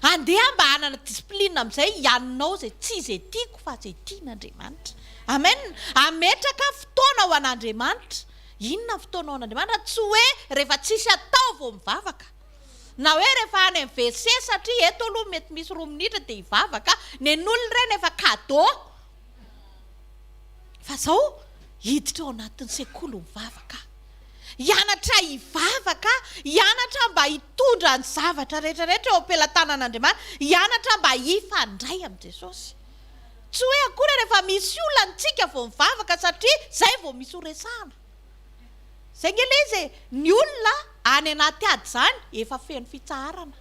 andeha mba hanana discipline amin'izay hianinao zay tsy izay tiako fa izay tian'Andriamanitra. Amen. Ametraka fotoana ao an'Andriamanitra. Inona fotoana ao an'Andriamanitra? Tsy hoe rehefa tsisy atao vao mivavaka, na hoe rehefa any amin'ny WC satria eto aloha mety misy 2 minitra dia hivavaka, nen'olona ireny efa cadeau. Fa zao hiditra ao anatin'ny sekoly mivavaka, hianatra hivavaka, hianatra mba hitondra ny zavatra rehetrarehetra eo am-pelatanan'Andriamanitra, hianatra mba hifandray amin'ny Jesosy. Tsy hoe akory rehefa misy olona ntsika vao mivavaka satria zay vao misy horesahana. Zay nge le izy ny olona any anaty ady zany efa feno fitsaharana,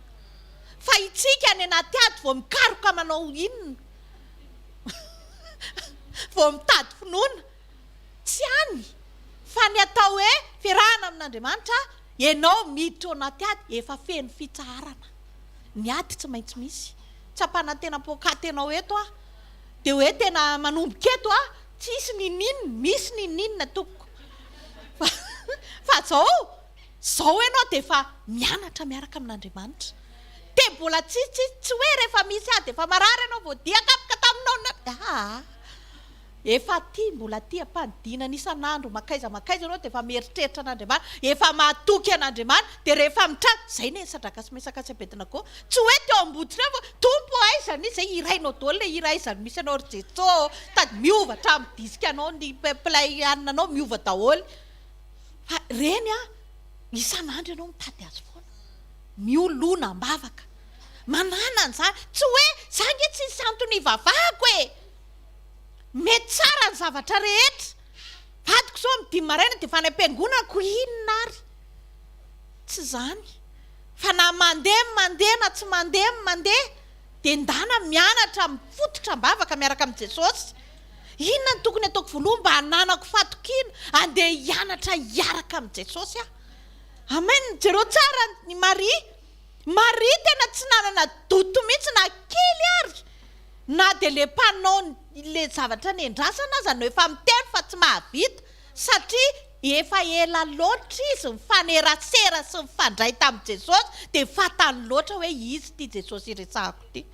fa itsika any anaty ady vao mikaroka manao inona vao mitady finoana tsy any, fa ny atao hoe fiarahana amin'Andriamanitra ianao miditra ao anaty ady efa feno fitsaharana. Ny ady tsy maintsy misy, tsy ampanantena pokaty ianao eto dia hoe tena manomboka eto tsisy ninina, misy ninina toko fa zao ianao dia efa mianatra miaraka amin'Andriamanitra, dia mbola tsy hoe rehefa misy dia efa marary ianao vao dia kapoka taminao efa ty mbola ty ampanidinana isan'andro makaiza ianao dia efa mieritreritra an'Andriamanitra, efa mahatoky an'Andriamanitra, dia rehefa mitrano zay ne sadraka sy mesaka tsy abedina koa, tsy hoe teo amboditra eo tompo aizany izay irainao daholo le hira aizany misy anao ry Jeso tady miova hatramin'ny disika anao ny play anao miova daholo. Fa reny isan'andro ianao mitady azy foana, miolona mbavaka manana an'izany, tsy hoe zange tsy santony vavako mety tsara ny zavatra rehetra, vadiko zao midimy maraina dia fa ny am-piangonako inona ary, tsy zany fa na mandeha na tsy mandeha dia ndana mianatra mifototra mbavaka miaraka amin'ny Jesosy. Inona ny tokony ataoko voaloha mba hananako fatokina andeha hianatra hiaraka amin'ny Jesosy amen. Jereo tsara ny Maria tena tsy nanana doto mihitsy na kely ary, na dia le mpanao le zavatra nendrasana aza no efa miteny fa tsy mahavita, satria efa ela loatra izy mifanerasera sy mifandray tamin'i Jesosy dia fatany loatra hoe izy ty Jesosy iresahako ty.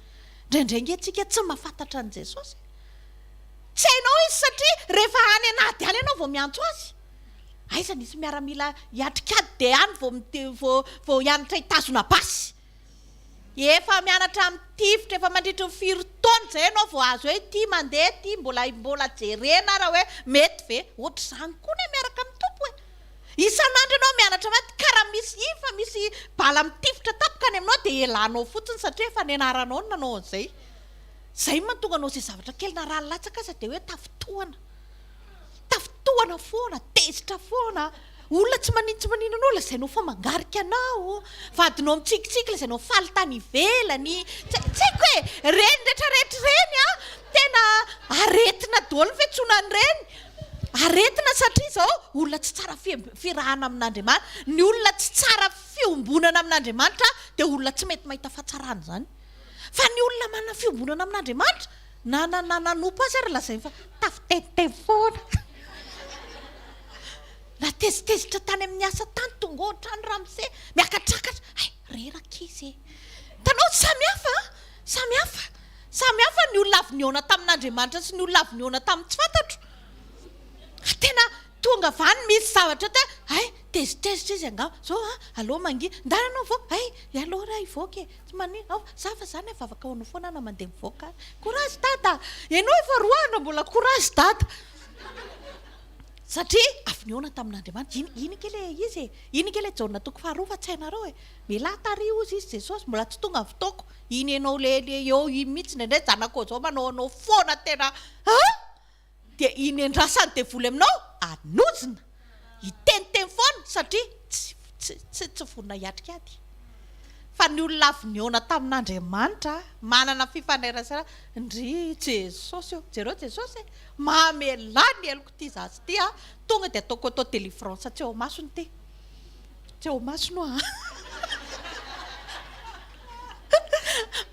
Indraindray antsika tsy mahafantatra an' Jesosy, tsy hainao izy satria rehefa any anaty any ianao vao miantso azy. Aiza nisy miaramila hiatrikady dia any vao hianatra hitazona basy, efa mianatra amin'ny tifitra, efa mandritry ny 4 taona zay ianao vao azo hoe ty mandeha ty mbola jerena raha hoe mety ve, ohatr'izany koa ne miaraka amin'ny tompo isan'andro ianao mianatra maty karaha misy bala amin'ny tifitra tapoka any aminao dia elanao fotsiny satria efa nianaranao ny nanao an'izay. Zay mahatonga anao izay zavatra kely na raha latsaka aza dia hoe tafitohana foana, tezitra foana, olona tsy maninona anao lazainao fa mangarika anao, vadinao mitsikitsika lazainao faly tany ivelany, tsy haiko hoe reny rehetrarehetra reny tena aretina daholo ny fiantsonany reny, aretina satria zao olona tsy tsara firahana amin'Andriamanitra, ny olona tsy tsara fiombonana amin'Andriamanitra dia olona tsy mety mahita fahatsarana zany. Fa ny olona manana fiombonana amin'Andriamanitra na nanompo azy ary lazainy fa tafitete foana na tezitezitra tany amin'ny asa tany tonga ohatrany ramose miakatrakatra reraka izy tanao samihafa ny olona avy niona tamin'Andriamanitra sy ny olona avy niona tamin'ny tsy fantatro. Tena tonga vany misy zavatra tezitezitra izy angamba zao aloha mangi ndananao voaka aloha raha ivoaka tsy manino zafa zany vavaka hoanao foana na mandeha mivoaka courage dada ianao efa roana mbola courage dada satria avy niona tamin'Andriamanitra. Iny ke le jaona toko faharoa fa tsy hainareo mila tary ozy izy Jesosy mbola tsy tonga ny fotoako iny ianao le eo iny mihitsy indray zanako zao manao foana tena dia iny endrasany dia voly aminao anozina iteniteny foana satria tsy vonina hiatrikady. Fa ny olona avy niona tamin'Andriamanitra manana fifanerasana ndry Jesosy jereo Jesosy mamelany eloko ty zazy ty tonga dia ataoko atao délivrance tsy ao masony ty tsy ao masono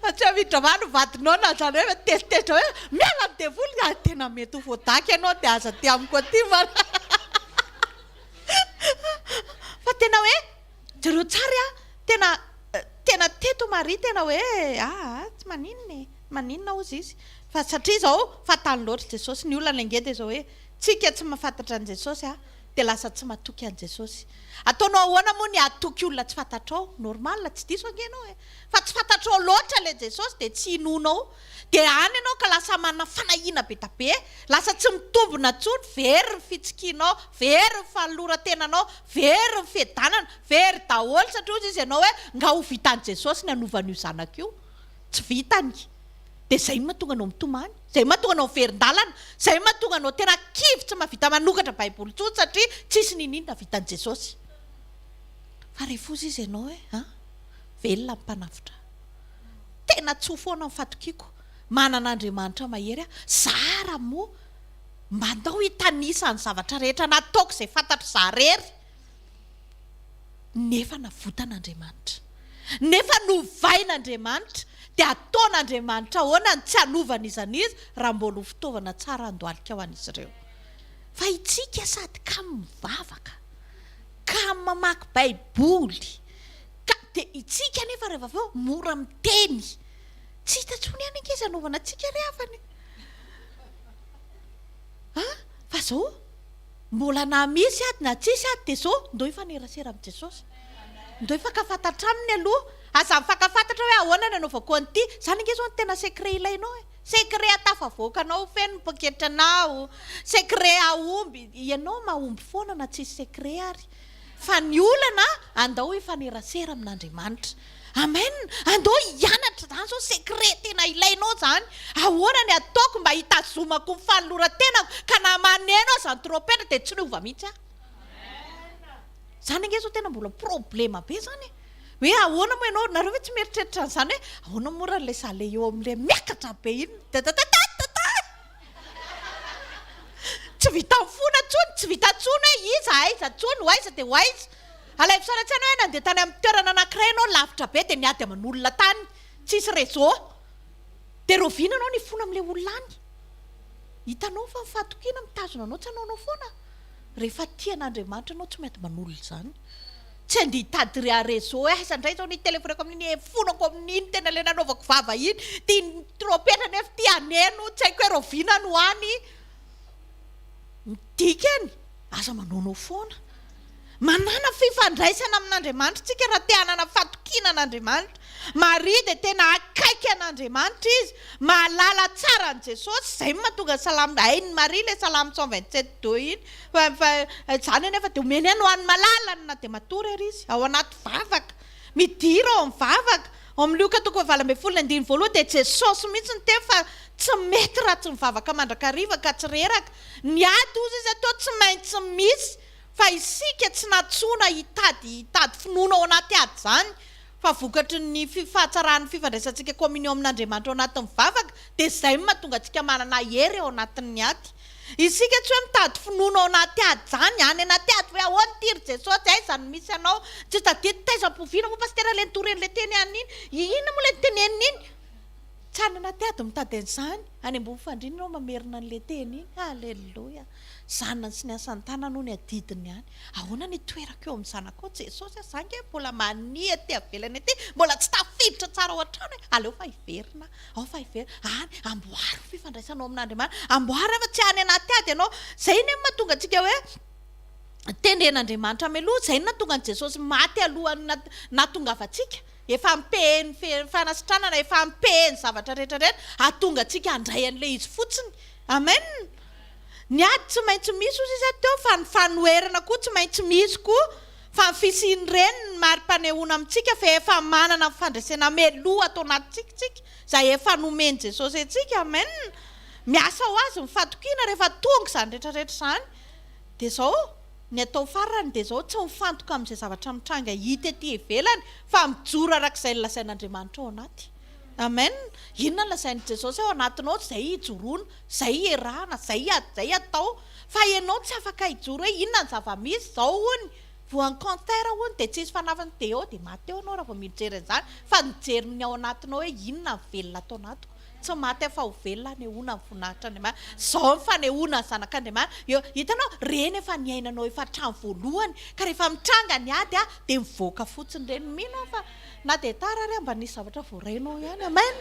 fa tsy amidramano vadinao na zany hoe tezitezitra hoe miala ny devoly tena mety ho voadaky ianao dia aza ty amiko aty fa tena hoe jereo tsara tena teto Maria tena hoe tsy maninona ozy izy fa satria zao fatany loatra Jesosy. Ny olona langedy zao hoe tsika tsy mahafantatra an' Jesosy dia lasa tsy mahatoky an' Jesosy. Ataonao ahoana moa ny atoky olona tsy fantatrao, normal tsy diso angenao fa tsy fantatrao loatra le Jesosy dia tsy inonao dia any ianao ka lasa manana fanahina be tabe, lasa tsy mitombona tsony, very ny fitsikinao, very ny fanoloran-tenanao, very ny fiadanana, very daholo satria ozy izy ianao hoe nga ho vitan'i Jesosy ny anovan'io zanako io, tsy vitany. Dia zay mahatonga anao mitomany, zay mahatonga anao miverin-dalana, zay mahatonga anao tena kivy tsy mahavita manokatra baiboly tsony satria tsisy ninona vitan'i Jesosy. Fa rehefa ozy izy ianao hoe velona mpanafitra, tena tsy ho foana mifatokiako, manan'Andriamanitra mahery zara moa mba andao hitanisa ny zavatra rehetra nataoko izay fantatra za rery, nefa navotan'Andriamanitra, nefa novain'Andriamanitra dia ataon'Andriamanitra ahoana ny tsy hanovana izan'izy raha mbola ho fitaovana tsara andohalika ho an'izy ireo. Fa itsika sady ka mivavaka ka mamaky baiboly ka dia itsika nefa rehefa avy eo mora miteny tsy hitantsony any ankizy anaovana atsika ry havany fa zao mbola na misy ady na tsisy ady dia zao ndo ifanerasera amin'i Jesosy ndo ifankafantatra aminy aloha aza mifankafantatra hoe ahoana ny anaovako an'ity zany ange zao ny tena secret ilainao secret atafavoakanao feno poketranao secret aomby ianao mahomby foana na tsisy secret ary fa ny olana andao ifanerasera amin'Andriamanitra amen andao hianatra zany zao secret tena ilainao zany ahoana ny ataoko mba hitazomako ny fanoloran-tenako ka na maneno zany trompeta dia tsy niova mihitsy zany ange zao tena mbola problema be zany hoe ahoana moa ianao nareo hoe tsy mieritreritra n'izany hoe ahoana mora n'lay zale eo amin'ilay miakatra be iny tsy vita mifona tsony tsy vita tsony hoe iza aiza tsony hoaiza dia hoaiza alay fisaratsana hoe nandeha tany amin'ny toerana anankiray ianao lavitra be dia niady aman'olona tany tsisy réseau dia roviana anao nifona amin'ilay olona any hitanao fa mifatokiana mitazona anao tsy anaonao foana rehefa tian'Andriamanitra anao tsy mety manolo izany tsy andy hitady réseau aiza indray zao ny telefonako amin'iny fonako amin'iny tena le nanaovako vava iny tia trompeta nefa tia aneno tsy haiko hoe roviana no any midikany aza manaonao foana manana fifandraisana amin'Andriamanitra tsika raha te hanana fatokina an'Andriamanitra Maria dia tena akaiky an'Andriamanitra izy mahalala tsara an' Jesosy izay mahatonga salamy hainy Maria le salamy 127:2 iny zany nefa dia omeny any ho any malalany na dia matory ary izy ao anaty vavaka midira ao amin'ny vavaka ao amin'ny Luka 20:1 dia Jesosy mihitsy ny tena fa tsy mety raha tsy mivavaka mandrakariva ka tsy reraka ny ady ozy izy atao tsy maintsy misy fa isika tsy natsona hitady finoana ao anaty ady zany fa vokatry ny fifahatsarany fifandraisantsika communion amin'Andriamanitra ao anatin'ny vavaka dia izay mahatonga antsika manana hery ao anatin'ny ady isika tsy hoe mitady finoana ao anaty ady zany any anaty ady hoe ahoana tiry Jesosy ay zany misy anao tsy tadety taizam-poviana moa pastera le nitoreny le teny an'iny ina moa le tenenina iny tsy any anaty ady mitady an'izany any ambony fandrina anao mamerina an'le teny iny alleloia zanany sy ny asan'ny tanana no ny adidiny any ahoana ny toerako eo amin'ny zanako Jesosy zange mbola mania ty avelany aty mbola tsy tafiditra tsara ao an-trano aleo fa hiverina ao fa hiverina any amboary fifandraisanao amin'Andriamanitra amboary fa tsy any anaty ady ianao zay ny mahatonga antsika hoe tenden'Andriamanitra amy aloha zay ny nahatonga an' Jesosy maty alohany nahatongavantsika efa ampehany fanasitranana efa ampehany zavatra rehetrarehetra ahatonga antsika handray an'le izy fotsiny amen ny ady tsy maintsy misy ozy izy ateo fa ny fanoherana koa tsy maintsy misy koa fa ny fisiny reny ny mari-panehoana amintsika fa efa manana fandraisana meloha atao anatytsikitsika izay efa nomeny Jesosy antsika amen miasa ho azy mifatokiana rehefa tonga izany rehetrarehetra izany dia zao ny atao farany dia zao tsy mifantoka amin'izay zavatra mitranga hita ety ivelany fa mijoro arak'izay lazain'Andriamanitra ao anaty amen inona lazainy Jesosy ao anatinao zay hijoroana zay erahana zay atao fa ianao tsy afaka hijoro hoe inona ny zava-misy zao hony voancanter hony dia tsisy fanavany dia eo dia maty eo anao raha vao mijery an'izany fa nijeriny ao anatinao hoe inona ny velona atao anatiko tsy maty afa ho velona anehoana ny voninahitra Andriamanitra zao ny fanehoana ny zanak'Andriamanitra hitanao reny efa ny ainanao efa hatrany voalohany ka rehefa mitranga ny ady dia mivoaka fotsiny reny mino fa na dia tara ary mba nisy zavatra voarainao ihany amen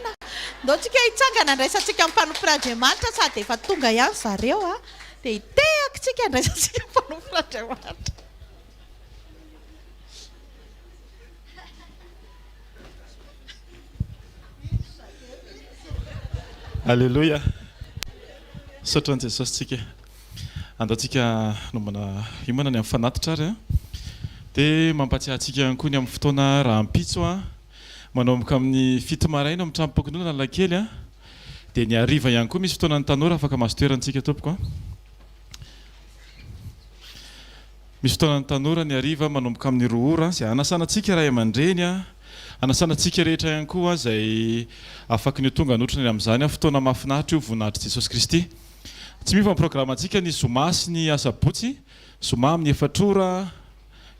ndao tsika hitsangana andraisantsika mpanompon'Andriamanitra sady efa tonga ihany zareo dia hitehaka tsika andraisantsika mpanompon'Andriamanitra Alléluia. Saotra an'i Jesosy tsika. Andatsika nombana himana ny amin'ny fanatitra ary dia mampatsiahy antsika ihany koa ny amin'ny fotoana rahampitso manomboka amin'ny 7 maraina amin'ny trano pokonona Analakely dia ny hariva ihany koa misy fotoana ny tanora afaka mahazo toerantsika tompoko misy fotoana ny tanora ny hariva manomboka amin'ny 2 ora izay anasana antsika ray aman-dreny anasana antsika rehetra ihany koa izay afaka ny tonga anotrany amin'izany fotoana mahafinaritra io voninahitra Jesosy Kristy tsy mifa programa antsika ny zoma sy ny asabotsy zoma amin'ny 4 ora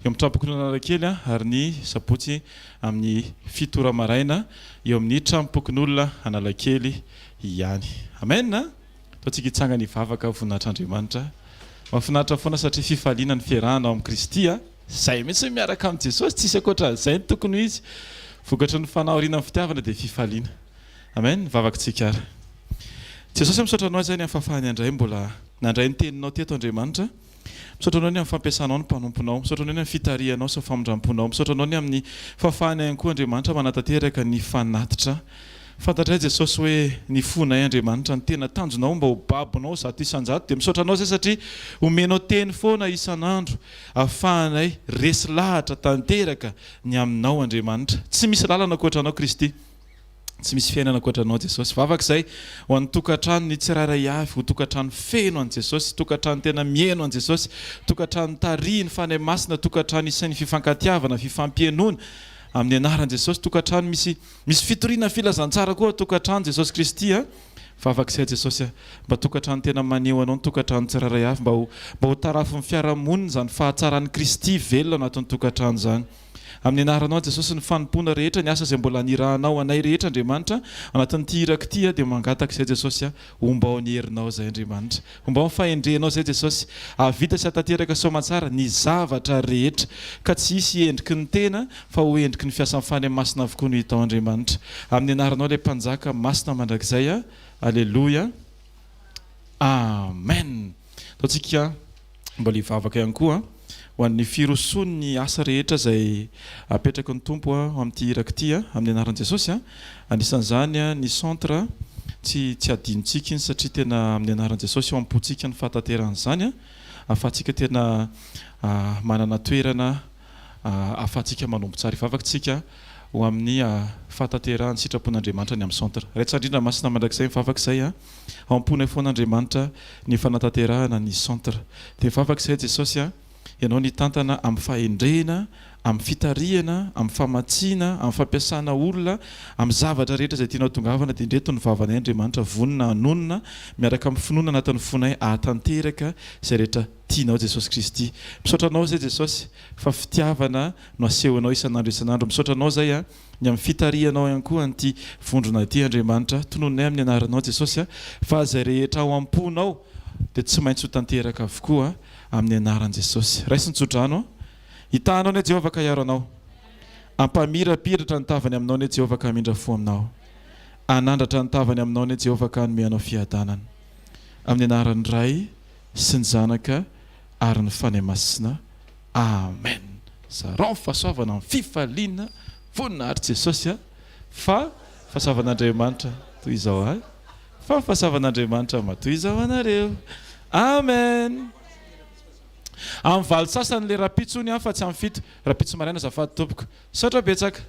eo amin'ny trano pokonona Analakely ary ny sabotsy amin'ny 7 ora maraina eo amin'ny trano pokon'olona Analakely ihany amen ataontsika hitsangana hivavaka voninahitr'Andriamanitra mahafinaritra foana satria fifaliana ny fiarahana ao amin'ny Kristy zay mihitsy miaraka amin'ny jesosy tsisy akoatran'izay ny tokony ho izy vokatry ny fanaoriana amin'ny fitiavana dia fifaliana amen vavakantsika ara jesosy misaotra anao zay ny amin'ny fahafahany andray mbola nandray ny teninao teto Andriamanitra misaotra anao ny amin'ny fampiasanao ny mpanomponao misaotra anao ny amin'ny fitarianao sy famondramponao misaotra anao ny amin'ny fahafahany ihany koa Andriamanitra manatanteraka ny fanatitra fantatray Jesosy hoe ny fonay Andriamanitra ny tena tanjonao mba ho babonao zato isanjato dia misaotra anao zay satria omenao teny foana isan'andro ahafahanay resy lahatra tanteraka ny aminao Andriamanitra tsy misy lalana ankoatranao Kristy tsy misy fiainana ankoatranao Jesosy vavak'izay ho an'ny tokantrano ny tsirairay avy ho tokantrano feno an Jesosy tokantrano tena mieno an Jesosy tokantrano tarihy ny fanay masina tokantrano isan'ny fifankatiavana fifampienoana amin'ny anaran Jesosy tokantrano misy fitoriana filazantsara koa tokantrano Jesosy Kristy vavak'izay Jesosy mba tokantrano tena maneho anao ny tokantrano tsirairay avy mba ho tarafin'ny fiarahamonina zany fahatsaran'ny Kristy velona anatin'ny tokantrano zany amin'ny anaranao Jesosy ny fanompona rehetra ny asa izay mbola nirahanao anay rehetra Andriamanitra anatin'ity iraka ity dia mangataka izay Jesosy omba ao ny herinao zay Andriamanitra omba ao ny fahendrenao zay Jesosy avita sy atateraka soamantsara ny zavatra rehetra ka tsy hisy endriky ny tena fa ho endriky ny fiasan'ny fany masina avokoa no hitao Andriamanitra amin'ny anaranao ilay mpanjaka masina mandrakizay aleluia amen ataontsika mbola hivavaka ihany koa ho an'ny firosony ny asa rehetra izay apetraka ny tompo amin'ity iraka ity amin'ny anaran'i Jesosy anisan'izany ny centre tsy adinontsika iny satria tena amin'ny anaran'i Jesosy eo ampontsika ny fahatanteran'izany ahafahantsika tena manana toerana ahafahantsika manombo tsara ivavakatsika ho amin'ny fahatanterahany sitrapon'Andriamanitra ny amin'ny centre raitsy andrindra masina mandrakizay mivavak'izay ao ampony foan'Andriamanitra ny fanatanterahana ny centre dia mivavak'izay Jesosy ianao ny tantana amin'ny fahendrena amin'ny fitariana amin'ny famatsiana amin'ny fampiasana olona amin'ny zavatra rehetra izay tianao tongavana dia indreto ny vavanay Andriamanitra vonona anonona miaraka amin'ny finoana anatin'ny fonay ahatanteraka izay rehetra tianao Jesosy Kristy misaotra anao zay Jesosy fa fitiavana no asehonao isan'andro misaotra anao zay ny amin'ny fitarianao ihany koa an'ity vondrona ity Andriamanitra tononay amin'ny anaranao Jesosy fa izay rehetra ao amponao dia tsy maintsy ho tanteraka avokoa amin'ny anaran'i Jesosy raisy nitsodrano hitanao ne Jehovah ka hiaro anao ampamirapiratra ny tavany aminao ne Jehovah ka hamindra fo aminao anandratra ny tavany aminao ne Jehovah ka hanome anao fiadanana amin'ny anaran'ny Ray sy ny Zanaka ary ny Fanahy Masina amen zarao fahasoavana amin'ny fifaliana voninahitra Jesosy fa fahasoavan'Andriamanitra toy izao fa fahasoavan'Andriamanitra matoy izao anareo amen amin'ny valo sasany le rapitsony fa tsy amin'ny fito rapitso maraina zafady tompoko saotra betsaka